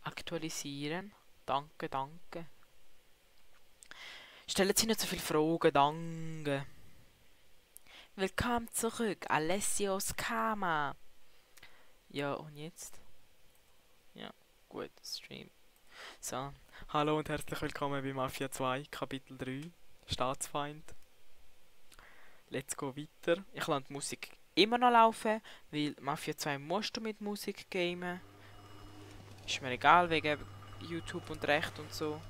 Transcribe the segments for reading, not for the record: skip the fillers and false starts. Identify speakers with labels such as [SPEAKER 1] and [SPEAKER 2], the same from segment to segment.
[SPEAKER 1] Aktualisieren. Danke, danke. Stellen Sie nicht so viele Fragen, danke. Willkommen zurück, Alessio Scama. Ja, und jetzt? Ja, gut, Stream. So, hallo und herzlich willkommen bei Mafia 2, Kapitel 3, Staatsfeind. Let's go weiter. Ich lasse die Musik immer noch laufen, weil Mafia 2 musst du mit Musik gamen. Ist mir egal, wegen YouTube und Recht und so.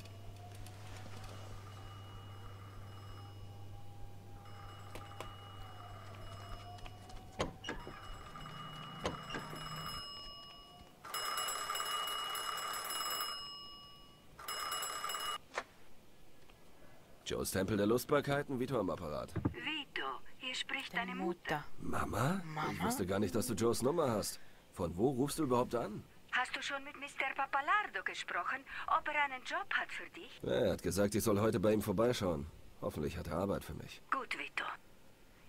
[SPEAKER 2] Joes Tempel der Lustbarkeiten, Vito am Apparat.
[SPEAKER 3] Vito, hier spricht deine Mutter.
[SPEAKER 2] Mama? Ich wusste gar nicht, dass du Joes Nummer hast. Von wo rufst du überhaupt an?
[SPEAKER 3] Hast du schon mit Mr. Pappalardo gesprochen, ob er einen Job hat für dich?
[SPEAKER 2] Ja, er hat gesagt, ich soll heute bei ihm vorbeischauen. Hoffentlich hat er Arbeit für mich.
[SPEAKER 3] Gut, Vito.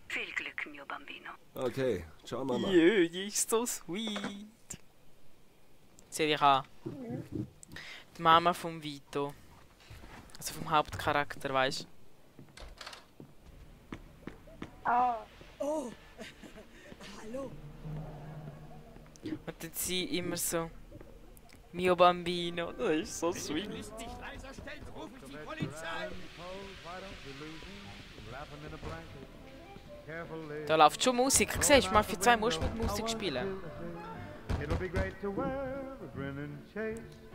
[SPEAKER 3] Viel Glück, mio bambino.
[SPEAKER 2] Okay, ciao, Mama.
[SPEAKER 1] Jö, die ist so sweet. Seht ihr an. Die Mama vom Vito. Also vom Hauptcharakter, weißt du?
[SPEAKER 4] Oh, hallo.
[SPEAKER 1] Und dann sie immer so. Mio Bambino, das ist so sweet.
[SPEAKER 5] Wenn du dich leiser stellst, ruf ich die Polizei.
[SPEAKER 1] Da läuft schon Musik. Siehst du, Mafia 2 musst du mit Musik spielen.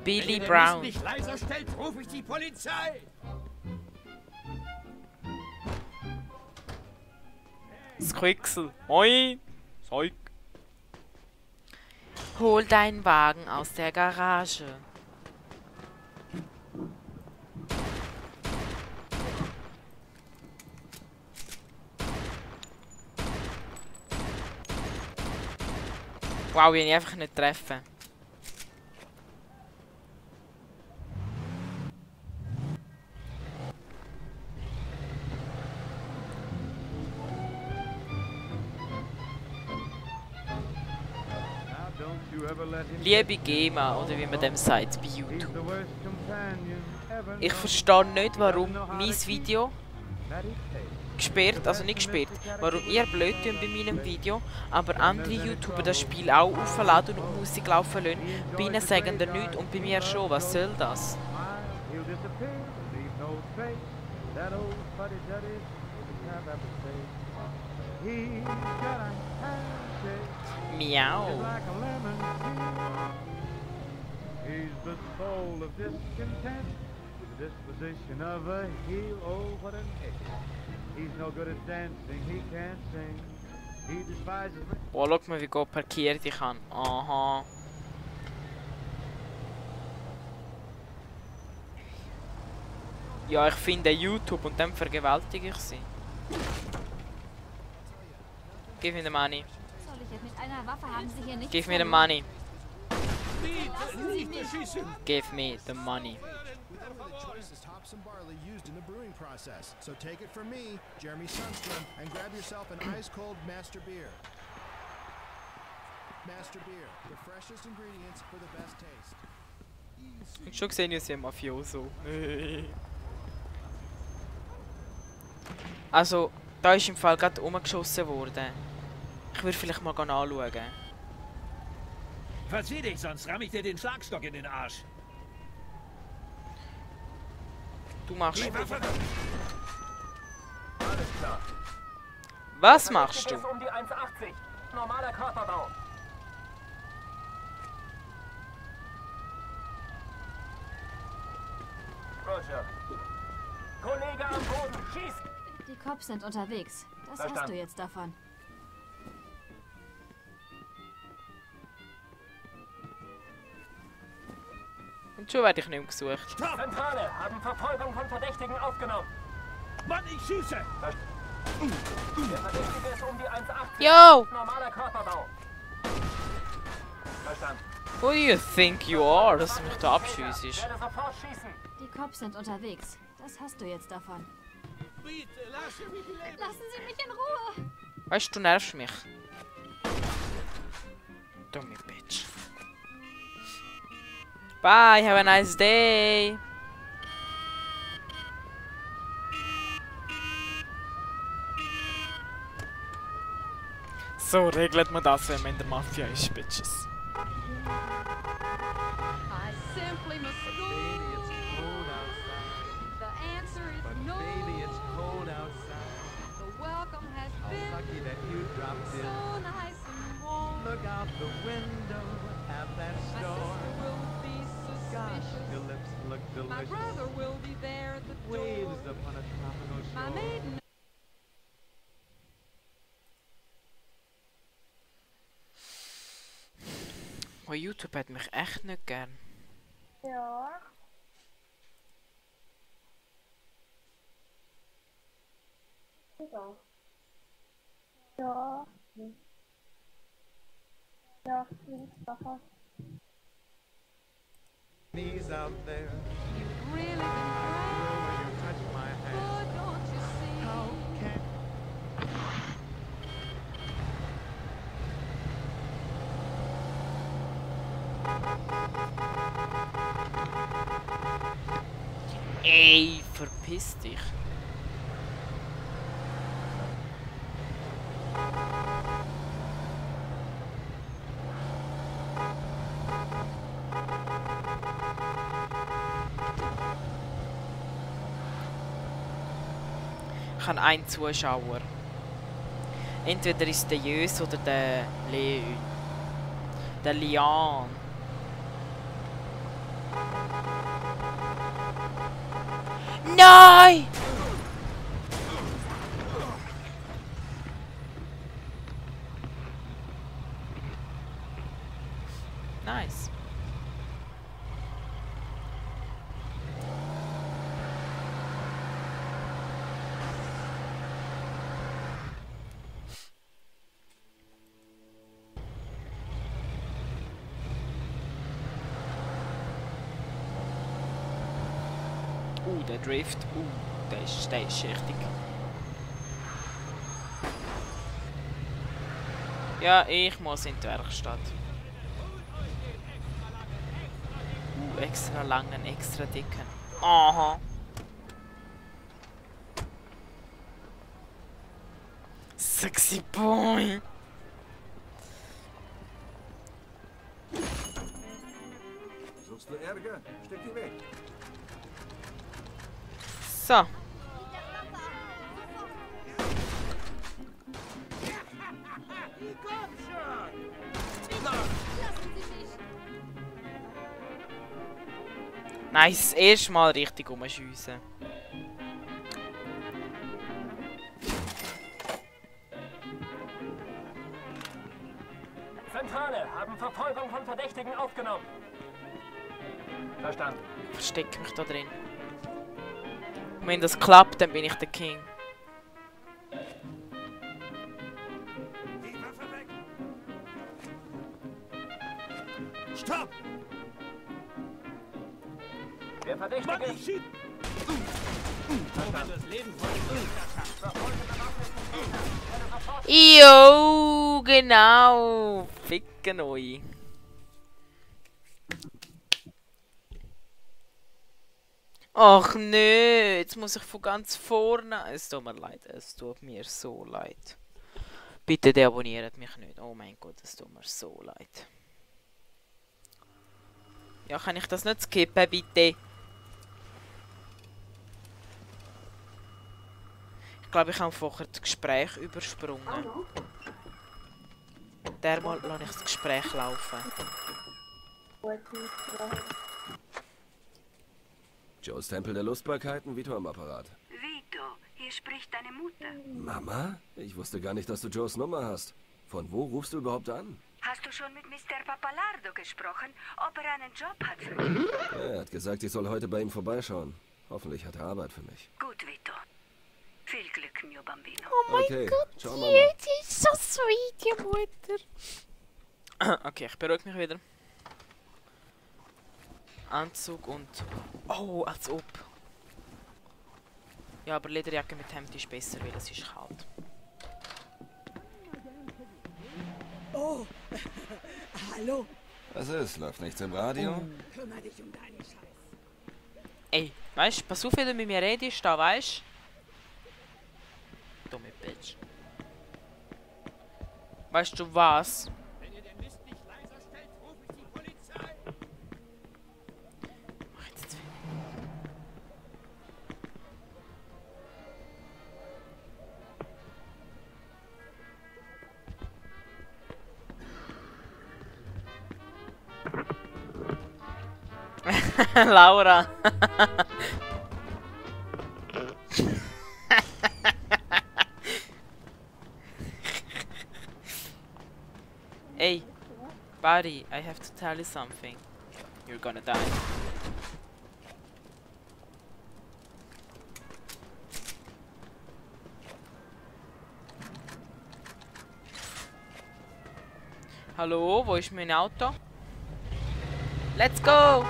[SPEAKER 1] Billy Brown.
[SPEAKER 5] Wenn du dich leiser stellst, ruf ich die Polizei.
[SPEAKER 1] Squixel. Moin. Zeug. Hol deinen Wagen aus der Garage. Wow, ich ihn einfach nicht treffen. Liebe GEMA, oder wie man dem sagt bei YouTube. Ich verstehe nicht, warum mein Video gesperrt, also nicht gesperrt, warum ihr blöd tun bei meinem Video, aber andere YouTuber das Spiel auch aufladen und Musik laufen lassen. Bei ihnen sagen sie nichts und bei mir schon. Was soll das? Miau. Boah, schau mal, wie gut parkiert ich kann. Aha. Ja, ich finde YouTube und dann vergewaltige ich sie. Gib mir the money.
[SPEAKER 6] Soll ich jetzt mit einer Waffe haben Sie hier nicht?
[SPEAKER 1] Give me the money.
[SPEAKER 5] Nicht beschießen.
[SPEAKER 1] Give me the money.
[SPEAKER 7] Hops and barley used in the brewing process. So take it from me, Jeremy Sundstrom, and grab yourself an ice-cold Master Beer. Master Beer, the freshest ingredients for the best taste.
[SPEAKER 1] Ich hab schon gesehen, ich sehe Mafioso. Also, da ist im Fall gerade umgeschossen worden. Ich würde vielleicht mal anschauen.
[SPEAKER 5] Verzieh dich, sonst ramm ich dir den Schlagstock in den Arsch.
[SPEAKER 1] Du machst.
[SPEAKER 5] Die Waffe.
[SPEAKER 8] Alles klar.
[SPEAKER 1] Was machst du?
[SPEAKER 8] Ist um die 1,80. Normaler Körperbau. Roger. Kollege am Boden, schießt!
[SPEAKER 6] Die Cops sind unterwegs. Das hast
[SPEAKER 8] Verstanden.
[SPEAKER 6] du jetzt davon.
[SPEAKER 1] Und schon werde ich nicht mehr gesucht.
[SPEAKER 5] Stopp!
[SPEAKER 8] Zentrale, haben Verfolgung von Verdächtigen aufgenommen.
[SPEAKER 5] Mann, ich schieße!
[SPEAKER 8] Der Verdächtige ist um die 1,80.
[SPEAKER 1] Yo!
[SPEAKER 8] Normaler Körperbau. Verstanden.
[SPEAKER 1] Who do you think you are, dass du mich da abschiessest?
[SPEAKER 8] Werde sofort schießen.
[SPEAKER 6] Die Cops sind unterwegs. Das hast du jetzt davon.
[SPEAKER 5] bitte, lassen mich leben.
[SPEAKER 6] Lassen Sie mich in Ruhe.
[SPEAKER 1] Weißt du, du nervst mich. Dumme Bitch. Bye, have a nice day. So regelt man das, wenn man in der Mafia ist, Bitches.
[SPEAKER 9] I simply must go.
[SPEAKER 10] Baby, it's cold outside.
[SPEAKER 9] The answer is
[SPEAKER 10] But
[SPEAKER 9] no.
[SPEAKER 10] baby, it's cold outside.
[SPEAKER 9] The welcome has
[SPEAKER 10] How
[SPEAKER 9] been
[SPEAKER 10] lucky that you dropped in.
[SPEAKER 9] so nice and warm.
[SPEAKER 10] Look out the window at that
[SPEAKER 9] My
[SPEAKER 10] store.
[SPEAKER 9] sister will be
[SPEAKER 10] Gosh,
[SPEAKER 9] suspicious.
[SPEAKER 10] your lips look
[SPEAKER 9] My
[SPEAKER 10] delicious.
[SPEAKER 9] brother will be there at the door.
[SPEAKER 10] Waves upon a tropical
[SPEAKER 9] My
[SPEAKER 10] shore.
[SPEAKER 9] maiden.
[SPEAKER 1] Oh, YouTube hat mich echt nicht gern.
[SPEAKER 11] Ja. Ja. Ja, Sache.
[SPEAKER 10] Knees out there.
[SPEAKER 9] You've really been
[SPEAKER 10] Girl,
[SPEAKER 9] grand.
[SPEAKER 10] when you touch my hand.
[SPEAKER 9] Good, don't you see?
[SPEAKER 10] How can
[SPEAKER 1] Ey, verpiss dich. Ich habe einen Zuschauer. Entweder ist der Jös oder der Leon. Der Leon. Nein! Nice. Der Drift. Der ist richtig. Ja, ich muss in die Werkstatt. Extra langen, extra dicken. Aha. Sexy Boy.
[SPEAKER 2] Suchst du Ärger? Steck die weg.
[SPEAKER 1] So. Nice, erstmal richtig umschiessen.
[SPEAKER 8] Zentrale, haben Verfolgung von Verdächtigen aufgenommen. Verstanden.
[SPEAKER 1] Versteck mich da drin. Und wenn das klappt, dann bin ich der King.
[SPEAKER 5] Die Waffe weg. Stopp!
[SPEAKER 8] Der Verdächtige
[SPEAKER 5] Mann, ich schieß! Das Leben von
[SPEAKER 1] Jo, genau. Ficken euch. Ach nö, jetzt muss ich von ganz vorne. Es tut mir leid, es tut mir so leid. Bitte deabonniert mich nicht. Oh mein Gott, es tut mir so leid. Ja, kann ich das nicht skippen, bitte? Ich glaube, ich habe vorher das Gespräch übersprungen. Dermal lasse ich das Gespräch laufen.
[SPEAKER 2] Joes Tempel der Lustbarkeiten, Vito am Apparat.
[SPEAKER 3] Vito, hier spricht deine Mutter.
[SPEAKER 2] Mama? Ich wusste gar nicht, dass du Joes Nummer hast. Von wo rufst du überhaupt an?
[SPEAKER 3] Hast du schon mit Mr. Pappalardo gesprochen, ob er einen Job hat für mich?
[SPEAKER 2] Er hat gesagt, ich soll heute bei ihm vorbeischauen. Hoffentlich hat er Arbeit für mich.
[SPEAKER 3] Gut, Vito. Viel Glück, mio bambino.
[SPEAKER 1] Oh mein
[SPEAKER 2] Okay,
[SPEAKER 1] Gott,
[SPEAKER 2] ciao,
[SPEAKER 1] die
[SPEAKER 2] Mama.
[SPEAKER 1] ist so sweet, die Mutter. Okay, ich beruhige mich wieder. Anzug und... Oh, als ob. Ja, aber Lederjacke mit Hemd ist besser, weil es ist kalt.
[SPEAKER 4] Oh, hallo.
[SPEAKER 2] Was ist? Läuft nichts im Radio?
[SPEAKER 4] Kümmere dich um deinen Scheiß.
[SPEAKER 1] Ey, weißt du, pass auf, wie du mit mir redest, da, weißt du? Dumme Bitch. Weißt du was?
[SPEAKER 5] Wenn ihr den Mist nicht leiser stellt, rufe ich die Polizei.
[SPEAKER 1] Mach jetzt Laura. Hey, buddy, I have to tell you something. You're gonna die. Hallo, wo ist mein Auto? Let's go!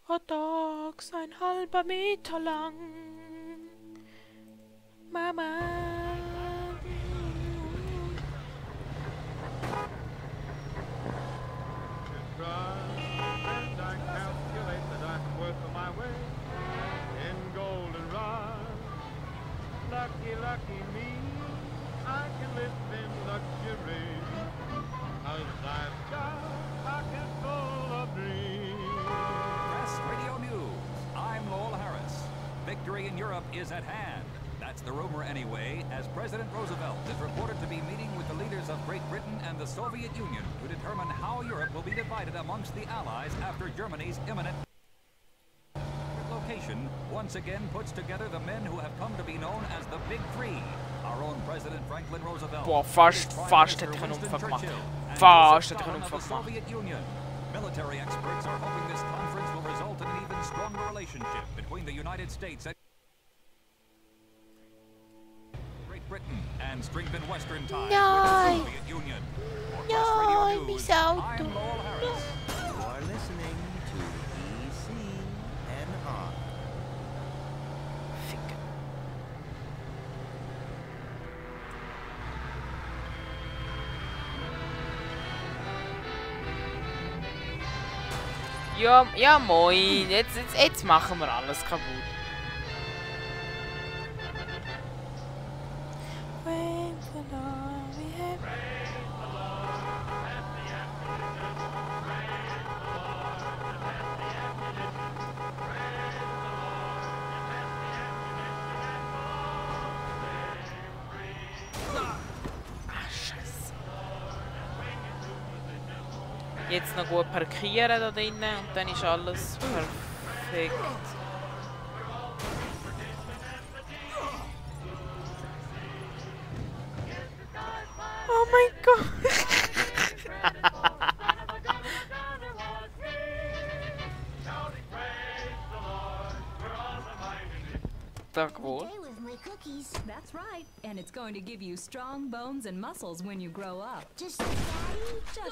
[SPEAKER 1] Hot Dogs, 1,5 Meter lang. Mama.
[SPEAKER 10] And I calculate that I'm worth my weight in golden rod. Lucky, lucky me, I can live in luxury. 'Cause I've got a pocket full of dreams.
[SPEAKER 12] Press Radio News. I'm Lowell Harris. Victory in Europe is at hand. That's the rumor anyway, as President Roosevelt is reported to be meeting with the leaders of Great Britain and the Soviet Union to determine how Europe will be divided amongst the Allies after Germany's imminent location once again puts together the men who have come to be known as the Big Three. Our own President Franklin Roosevelt.
[SPEAKER 1] Boah, fast hätte ich einen Unfall gemacht. Fast hätte ich einen Unfall gemacht.
[SPEAKER 12] Soviet Union. Military experts are hoping this conference will result in an even stronger relationship between the United States and Great Britain and strengthen Western ties with the Soviet Union. For Press Radio News, I'm Lowell Harris.
[SPEAKER 13] You are listening to ECNR.
[SPEAKER 1] Ja, ja moin, jetzt machen wir alles kaputt. Jetzt noch gut parkieren da drinnen und dann ist alles perfekt. Oh mein Gott! Tag wohl.
[SPEAKER 14] That's right, and it's going to give you strong bones and muscles when you grow up. Just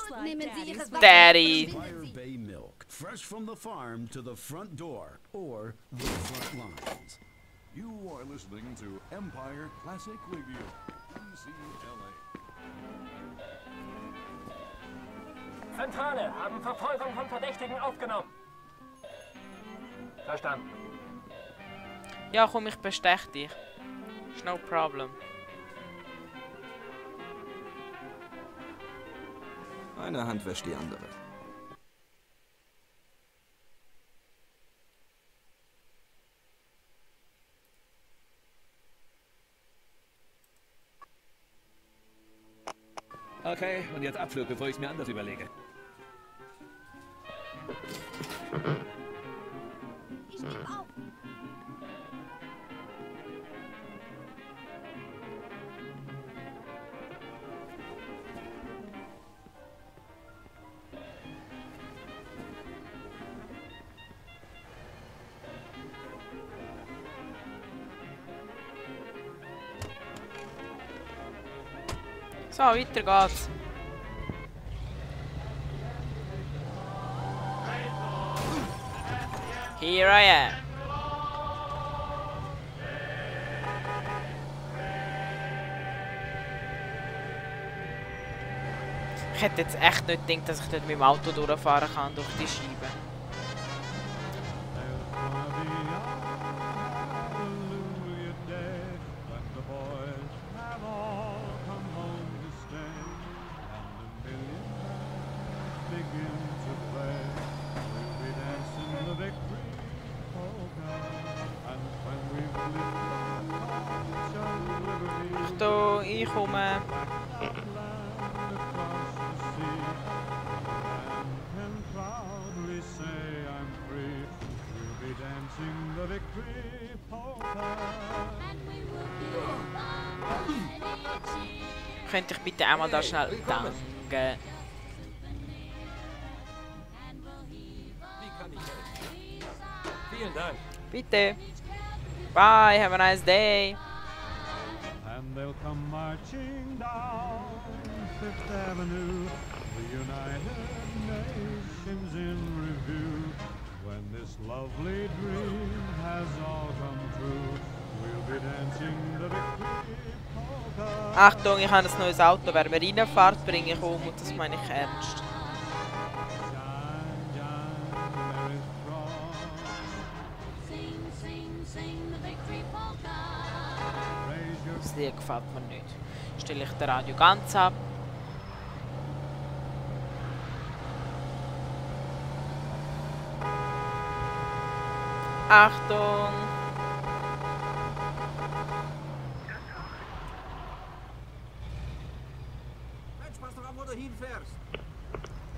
[SPEAKER 14] like
[SPEAKER 1] Daddy.
[SPEAKER 15] Fire Bay milk, fresh from the farm to the front door or the front lines.
[SPEAKER 16] You are listening to Empire Classic Radio, ECLA.
[SPEAKER 8] Zentrale, haben Verfolgung von Verdächtigen aufgenommen. Verstanden.
[SPEAKER 1] Ja, komm, ich bestech dich. Ist no problem.
[SPEAKER 2] Eine Hand wäscht die andere.
[SPEAKER 17] Okay, und jetzt Abflug, bevor ich es mir anders überlege.
[SPEAKER 14] Ich gebe auf.
[SPEAKER 1] So, weiter geht's. Here I am. Ich hätte jetzt echt nicht gedacht, dass ich dort mit dem Auto durchfahren kann durch die Scheibe. Achtung, ich komme. Könnte ich bitte einmal da schnell danken?
[SPEAKER 2] Vielen Dank.
[SPEAKER 1] Bitte. Bye, have a nice day.
[SPEAKER 10] And they'll come marching down Fifth Avenue, the United Nations in review. When this lovely dream has all come true, we'll be dancing the victory polka.
[SPEAKER 1] Achtung, ich habe ein neues Auto. Wer mir reinfährt, bringe ich um und das meine ich ernst. Das Lied gefällt mir nicht. Stelle ich das Radio ganz ab. Achtung!
[SPEAKER 18] Mensch, pass doch an, wo du hinfährst.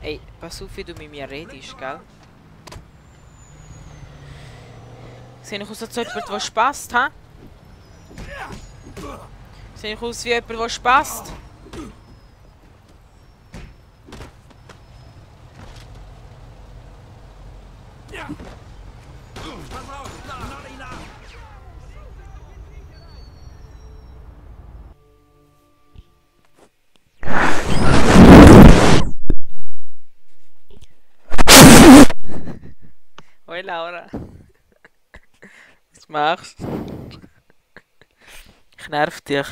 [SPEAKER 1] Ey, pass auf, wie du mit mir redest, gell? Sehe ich aus als jemand, der spasst, hä? Sehe ich aus wie jemand, der spasst? Hoi Laura. Was machst du? Ich nerv dich.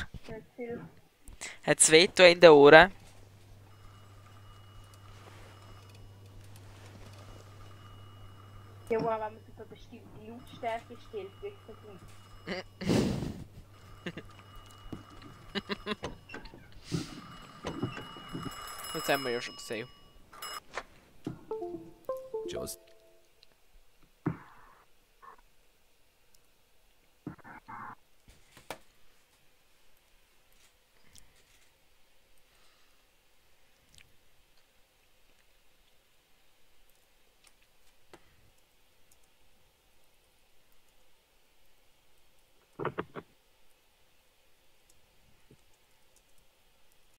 [SPEAKER 1] Hat's weh in den Ohren?
[SPEAKER 11] Ja, wenn man so eine bestimmte Lautstärke stellt, wirkt das nicht.
[SPEAKER 1] Das haben wir ja schon gesehen.
[SPEAKER 2] Jost.